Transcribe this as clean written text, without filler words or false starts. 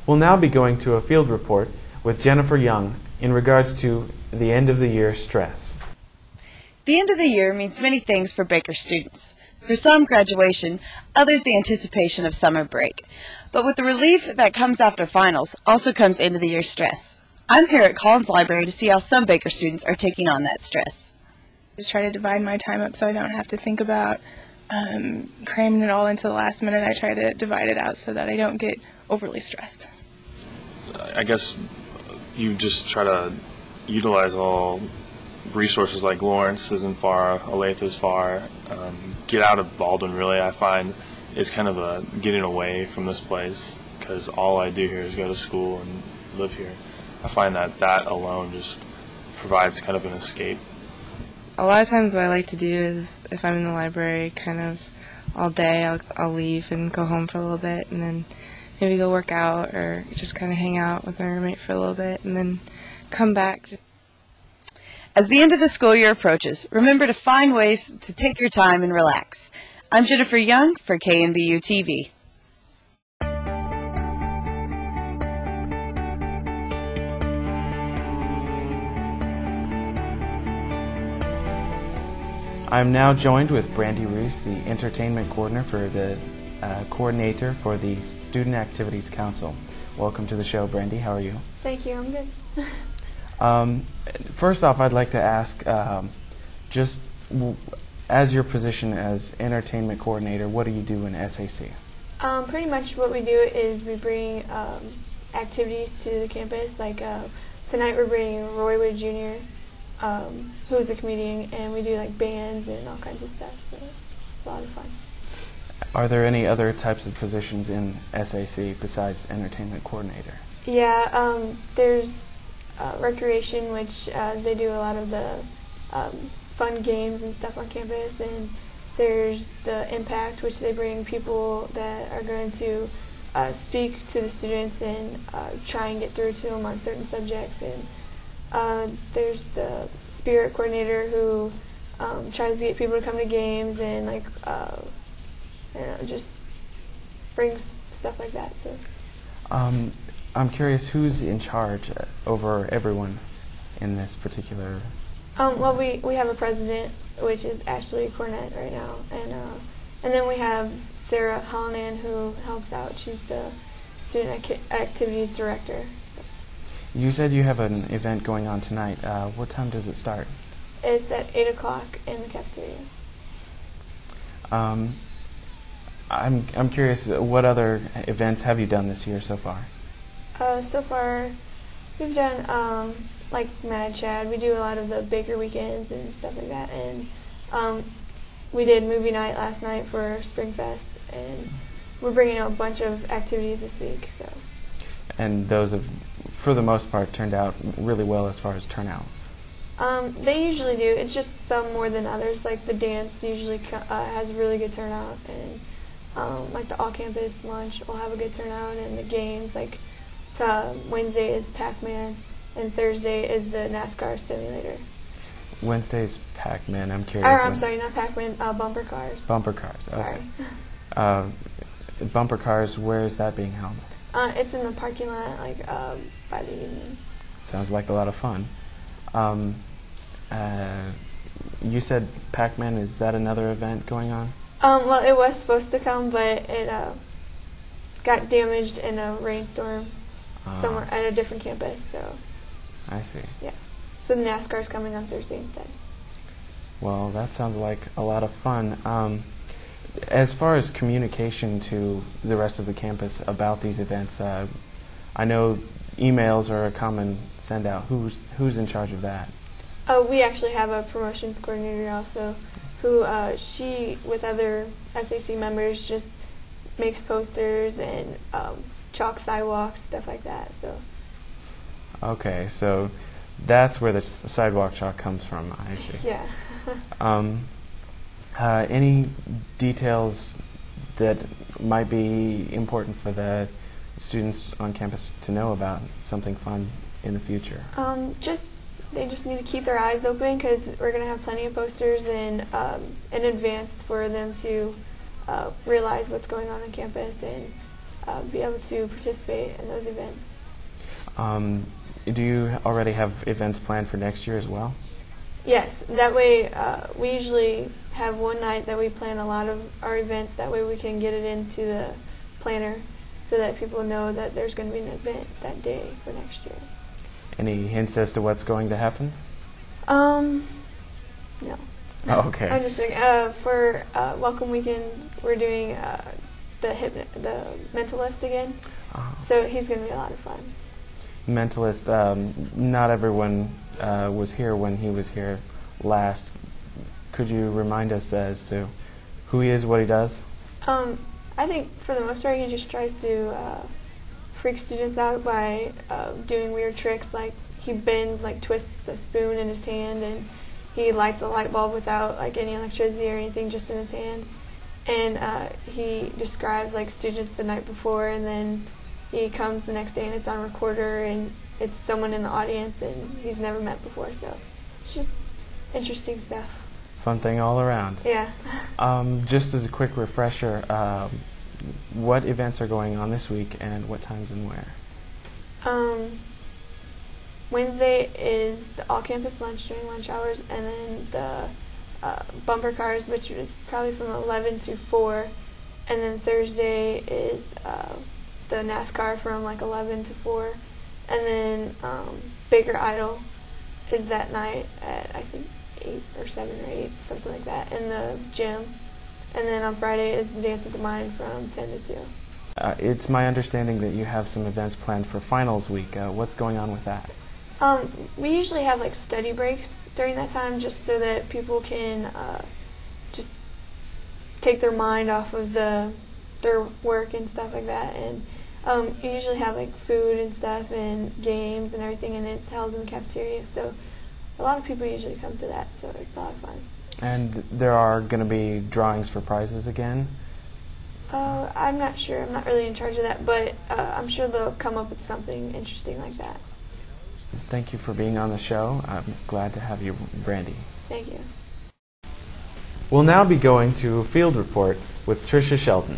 We'll now be going to a field report with Jennifer Young in regards to the end of the year stress. The end of the year means many things for Baker students. For some, graduation, others the anticipation of summer break. But with the relief that comes after finals also comes end of the year stress. I'm here at Collins Library to see how some Baker students are taking on that stress. I just try to divide my time up so I don't have to think about cramming it all into the last minute. I try to divide it out so that I don't get overly stressed. I guess you just try to utilize all resources like Lawrence isn't far, Olathe is far. Get out of Baldwin, really, I find, is kind of a getting away from this place, because all I do here is go to school and live here. I find that that alone just provides kind of an escape. A lot of times what I like to do is, if I'm in the library kind of all day, I'll leave and go home for a little bit, and then maybe go work out or just kind of hang out with my roommate for a little bit, and then come back. As the end of the school year approaches, remember to find ways to take your time and relax. I'm Jennifer Young for KNBU TV. I'm now joined with Brandi Reese, the entertainment coordinator for the Student Activities Council. Welcome to the show, Brandi. How are you? Thank you. I'm good. First off, I'd like to ask, as your position as entertainment coordinator, what do you do in SAC? Pretty much what we do is we bring activities to the campus. Like tonight we're bringing Roy Wood Jr., who's a comedian, and we do like bands and all kinds of stuff, so it's a lot of fun. Are there any other types of positions in SAC besides entertainment coordinator? Yeah, there's recreation, which they do a lot of the fun games and stuff on campus, and there's the impact, which they bring people that are going to speak to the students and try and get through to them on certain subjects, and there's the spirit coordinator who tries to get people to come to games and like just brings stuff like that. So I'm curious, who's in charge over everyone in this particular? Well, we have a president, which is Ashley Cornett right now, and then we have Sarah Hallinan, who helps out. She's the student activities director. So. You said you have an event going on tonight. What time does it start? It's at 8 o'clock in the cafeteria. I'm curious, what other events have you done this year so far? So far, we've done like Mad Chad. We do a lot of the Baker weekends and stuff like that, and we did movie night last night for Springfest, and we're bringing out a bunch of activities this week. So. And those have, for the most part, turned out really well as far as turnout. They usually do. It's just some more than others. Like the dance usually has a really good turnout, and like the all-campus lunch will have a good turnout, and the games, like Wednesday is Pac-Man, and Thursday is the NASCAR simulator. Wednesday's Pac-Man, I'm curious. I'm sorry, not Pac-Man, Bumper Cars. Bumper Cars, sorry. Okay. Bumper Cars, where is that being held? It's in the parking lot, like by the union. Sounds like a lot of fun. You said Pac-Man, is that another event going on? Well, it was supposed to come, but it got damaged in a rainstorm somewhere at a different campus. So. I see. Yeah. So the NASCAR's coming on Thursday instead. Well, that sounds like a lot of fun. As far as communication to the rest of the campus about these events, I know emails are a common send-out. Who's in charge of that? We actually have a promotions coordinator also, who she, with other SAC members, just makes posters and chalk sidewalks, stuff like that. So. Okay, so that's where the sidewalk chalk comes from, I see. Yeah. Any details that might be important for the students on campus to know about something fun in the future? They just need to keep their eyes open, because we're going to have plenty of posters in advance for them to realize what's going on campus, and be able to participate in those events. Do you already have events planned for next year as well? Yes, that way we usually have one night that we plan a lot of our events. That way we can get it into the planner so that people know that there's going to be an event that day for next year. Any hints as to what's going to happen? No. Oh, okay. I'm just joking. For Welcome Weekend, we're doing the Mentalist again. So he's going to be a lot of fun. Mentalist, not everyone was here when he was here last. Could you remind us as to who he is, what he does? I think for the most part he just tries to freak students out by doing weird tricks, like he bends, like twists a spoon in his hand, and he lights a light bulb without like any electricity or anything, just in his hand. And he describes like students the night before, and then he comes the next day and it's on recorder, and it's someone in the audience and he's never met before, so it's just interesting stuff. Fun thing all around. Yeah. Just as a quick refresher, what events are going on this week and what times and where? Wednesday is the all-campus lunch during lunch hours, and then the bumper cars, which is probably from 11 to 4, and then Thursday is the NASCAR from like 11 to 4, and then Baker Idol is that night at I think 8 or 7 or 8, something like that, in the gym. And then on Friday is the Dance at the Mine from 10 to 2. It's my understanding that you have some events planned for finals week. What's going on with that? We usually have like study breaks during that time, just so that people can just take their mind off of their work and stuff like that. And you usually have like food and stuff and games and everything, and it's held in the cafeteria. So a lot of people usually come to that, so it's a lot of fun. And there are going to be drawings for prizes again? I'm not sure. I'm not really in charge of that, but I'm sure they'll come up with something interesting like that. Thank you for being on the show. I'm glad to have you, Brandi. Thank you. We'll now be going to a field report with Tricia Shelton.